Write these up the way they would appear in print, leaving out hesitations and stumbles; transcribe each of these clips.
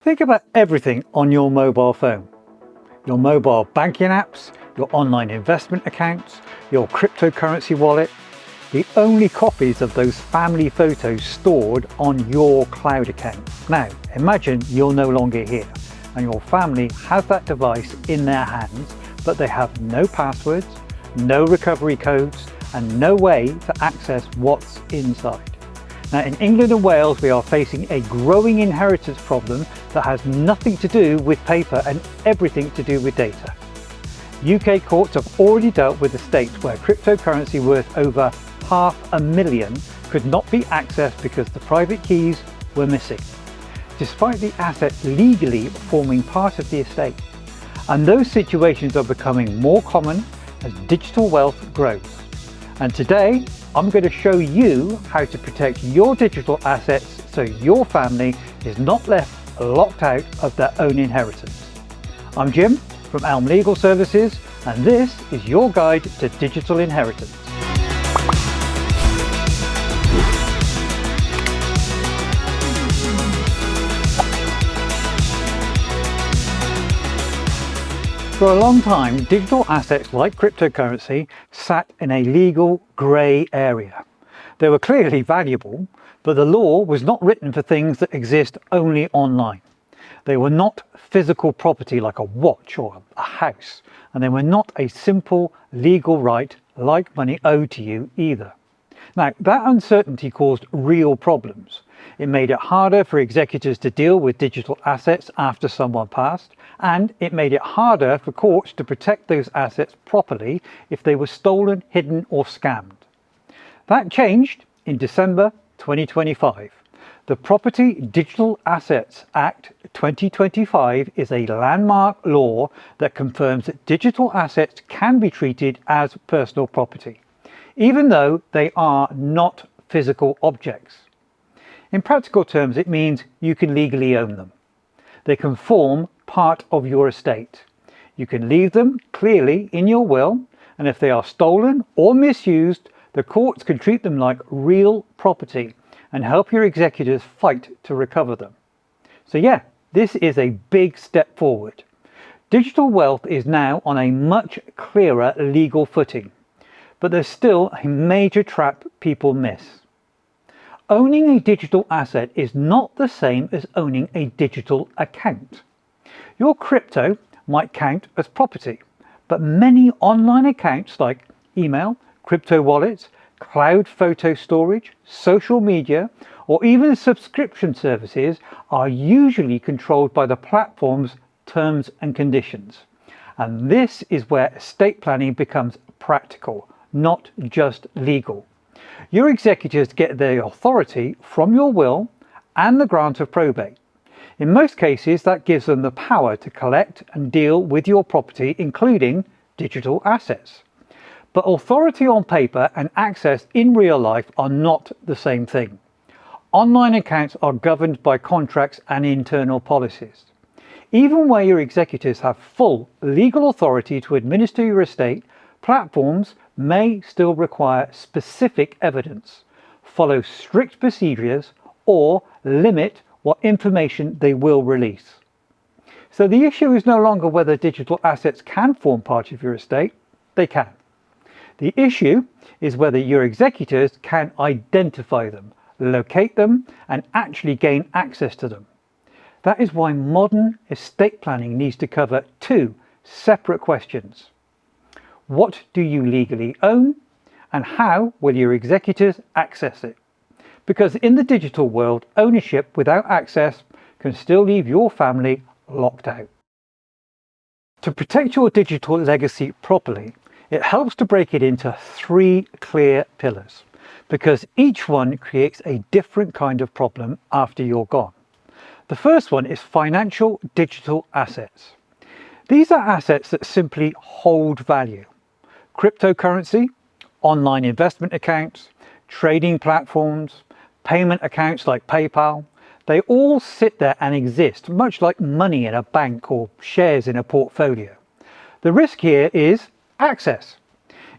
Think about everything on your mobile phone. Your mobile banking apps, your online investment accounts, your cryptocurrency wallet, the only copies of those family photos stored on your cloud account. Now, imagine you're no longer here and your family has that device in their hands, but they have no passwords, no recovery codes, and no way to access what's inside. Now, in England and Wales, we are facing a growing inheritance problem that has nothing to do with paper and everything to do with data. UK courts have already dealt with the states where cryptocurrency worth over £500,000 could not be accessed because the private keys were missing, despite the assets legally forming part of the estate. And those situations are becoming more common as digital wealth grows. And today, I'm going to show you how to protect your digital assets so your family is not left locked out of their own inheritance. I'm Jim from ELM Legal Services, and this is your guide to digital inheritance. For a long time, digital assets like cryptocurrency sat in a legal grey area. They were clearly valuable, but the law was not written for things that exist only online. They were not physical property like a watch or a house, and they were not a simple legal right like money owed to you either. Now, that uncertainty caused real problems. It made it harder for executors to deal with digital assets after someone passed, and it made it harder for courts to protect those assets properly if they were stolen, hidden, or scammed. That changed in December 2025. The Property Digital Assets Act 2025 is a landmark law that confirms that digital assets can be treated as personal property, even though they are not physical objects. In practical terms, it means you can legally own them. They can form part of your estate. You can leave them clearly in your will, and if they are stolen or misused, the courts can treat them like real property and help your executors fight to recover them. So yeah, this is a big step forward. Digital wealth is now on a much clearer legal footing, but there's still a major trap people miss. Owning a digital asset is not the same as owning a digital account. Your crypto might count as property, but many online accounts like email, crypto wallets, cloud photo storage, social media, or even subscription services are usually controlled by the platform's terms and conditions. And this is where estate planning becomes practical, not just legal. Your executors get their authority from your will and the grant of probate. In most cases, that gives them the power to collect and deal with your property, including digital assets. But authority on paper and access in real life are not the same thing. Online accounts are governed by contracts and internal policies. Even where your executors have full legal authority to administer your estate, platforms may still require specific evidence, follow strict procedures, or limit what information they will release. So the issue is no longer whether digital assets can form part of your estate. They can. The issue is whether your executors can identify them, locate them, and actually gain access to them. That is why modern estate planning needs to cover two separate questions. What do you legally own, and how will your executors access it? Because in the digital world, ownership without access can still leave your family locked out. To protect your digital legacy properly, it helps to break it into three clear pillars, because each one creates a different kind of problem after you're gone. The first one is financial digital assets. These are assets that simply hold value. Cryptocurrency, online investment accounts, trading platforms, payment accounts like PayPal, they all sit there and exist, much like money in a bank or shares in a portfolio. The risk here is access.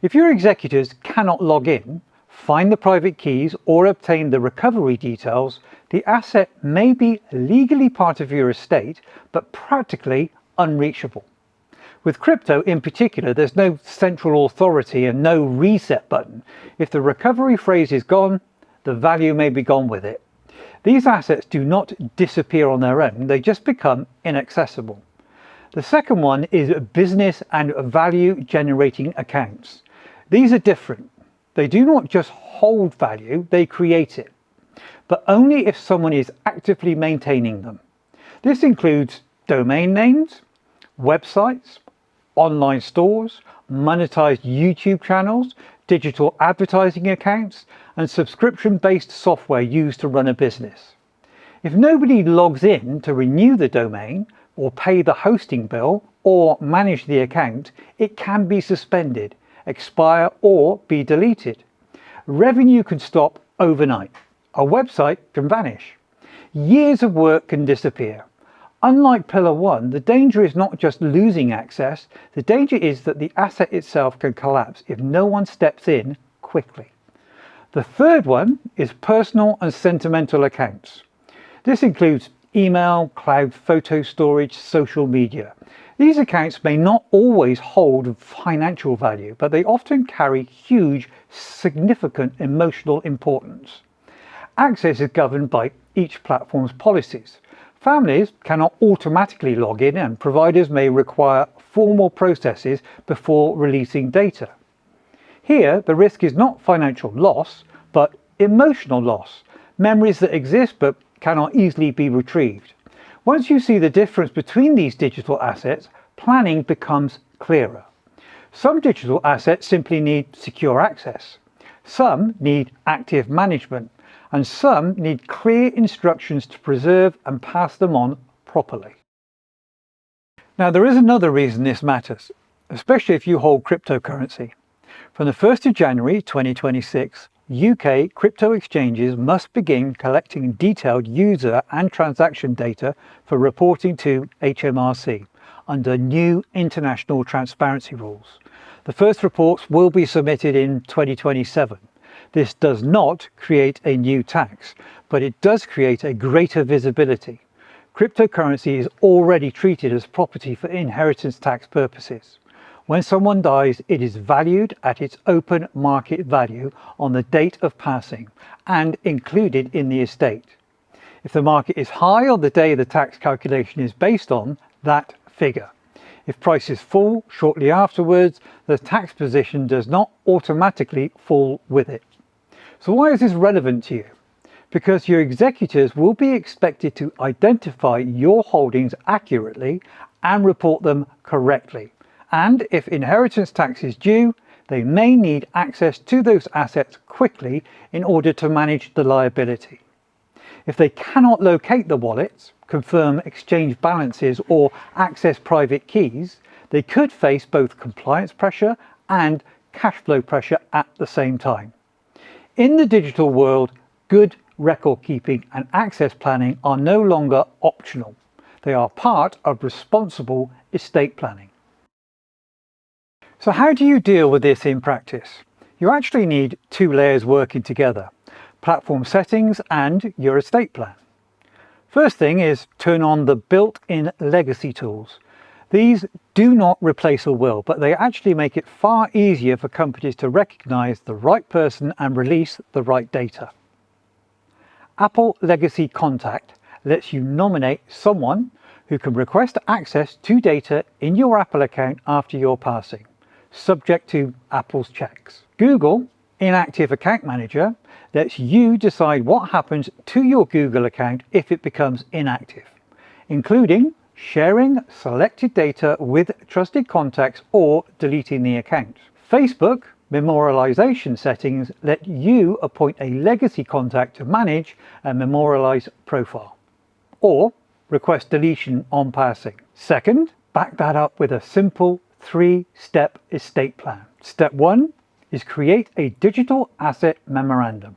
If your executors cannot log in, find the private keys, or obtain the recovery details, The asset may be legally part of your estate, but practically unreachable. With crypto in particular, there's no central authority and no reset button. If the recovery phrase is gone, the value may be gone with it. These assets do not disappear on their own, they just become inaccessible. The second one is business and value generating accounts. These are different. They do not just hold value, they create it, but only if someone is actively maintaining them. This includes domain names, websites, online stores, monetized YouTube channels, digital advertising accounts, and subscription-based software used to run a business. If nobody logs in to renew the domain, or pay the hosting bill, or manage the account, it can be suspended, expire, or be deleted. Revenue can stop overnight. A website can vanish. Years of work can disappear. Unlike Pillar 1, the danger is not just losing access, the danger is that the asset itself can collapse if no one steps in quickly. The third one is personal and sentimental accounts. This includes email, cloud photo storage, social media. These accounts may not always hold financial value, but they often carry huge, significant emotional importance. Access is governed by each platform's policies. Families cannot automatically log in, and providers may require formal processes before releasing data. Here, the risk is not financial loss, but emotional loss, memories that exist but cannot easily be retrieved. Once you see the difference between these digital assets, planning becomes clearer. Some digital assets simply need secure access. Some need active management, and some need clear instructions to preserve and pass them on properly. Now, there is another reason this matters, especially if you hold cryptocurrency. From the 1st of January 2026, UK crypto exchanges must begin collecting detailed user and transaction data for reporting to HMRC under new international transparency rules. The first reports will be submitted in 2027. This does not create a new tax, but it does create a greater visibility. Cryptocurrency is already treated as property for inheritance tax purposes. When someone dies, it is valued at its open market value on the date of passing and included in the estate. If the market is high on the day the tax calculation is based on that figure. If prices fall shortly afterwards, the tax position does not automatically fall with it. So why is this relevant to you? Because your executors will be expected to identify your holdings accurately and report them correctly. And if inheritance tax is due, they may need access to those assets quickly in order to manage the liability. If they cannot locate the wallets, confirm exchange balances, or access private keys, they could face both compliance pressure and cash flow pressure at the same time. In the digital world, good record keeping and access planning are no longer optional. They are part of responsible estate planning. So how do you deal with this in practice? You actually need two layers working together: platform settings and your estate plan. First thing is turn on the built-in legacy tools. These do not replace a will, but they actually make it far easier for companies to recognize the right person and release the right data. Apple Legacy Contact lets you nominate someone who can request access to data in your Apple account after your passing, subject to Apple's checks. Google Inactive Account Manager lets you decide what happens to your Google account if it becomes inactive, including sharing selected data with trusted contacts or deleting the account. Facebook memorialization settings let you appoint a legacy contact to manage a memorialized profile, or request deletion on passing. Second, back that up with a simple 3-step estate plan. Step 1 is create a digital asset memorandum,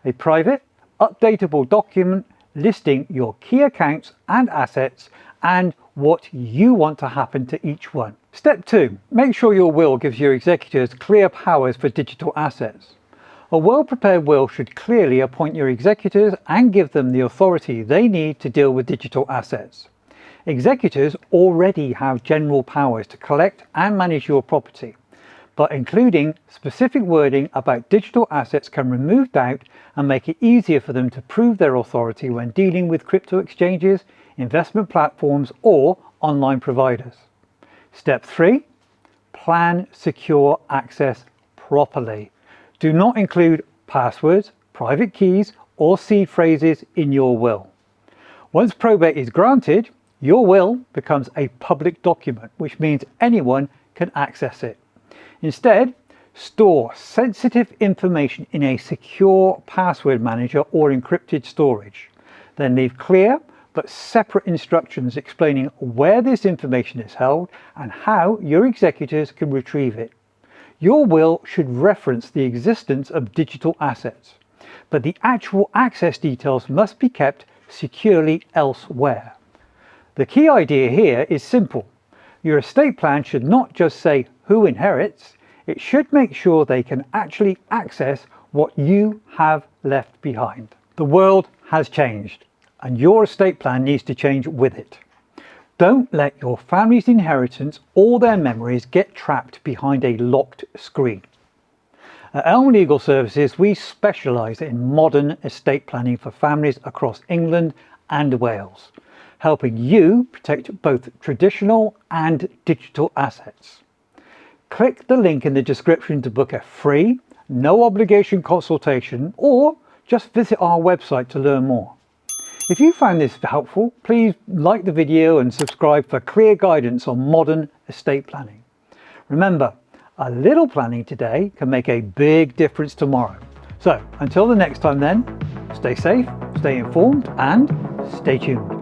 a private, updatable document listing your key accounts and assets and what you want to happen to each one. Step 2, make sure your will gives your executors clear powers for digital assets. A well-prepared will should clearly appoint your executors and give them the authority they need to deal with digital assets. Executors already have general powers to collect and manage your property, but including specific wording about digital assets can remove doubt and make it easier for them to prove their authority when dealing with crypto exchanges, investment platforms, or online providers. Step 3. Plan secure access properly. Do not include passwords, private keys, or seed phrases in your will. Once probate is granted, your will becomes a public document, which means anyone can access it. Instead, store sensitive information in a secure password manager or encrypted storage. Then leave clear but separate instructions explaining where this information is held and how your executors can retrieve it. Your will should reference the existence of digital assets, but the actual access details must be kept securely elsewhere. The key idea here is simple. Your estate plan should not just say who inherits, it should make sure they can actually access what you have left behind. The world has changed, and your estate plan needs to change with it. Don't let your family's inheritance or their memories get trapped behind a locked screen. At ELM Legal Services, we specialise in modern estate planning for families across England and Wales, helping you protect both traditional and digital assets. Click the link in the description to book a free, no obligation consultation, or just visit our website to learn more. If you found this helpful, please like the video and subscribe for clear guidance on modern estate planning. Remember, a little planning today can make a big difference tomorrow. So until the next time then, stay safe, stay informed, and stay tuned.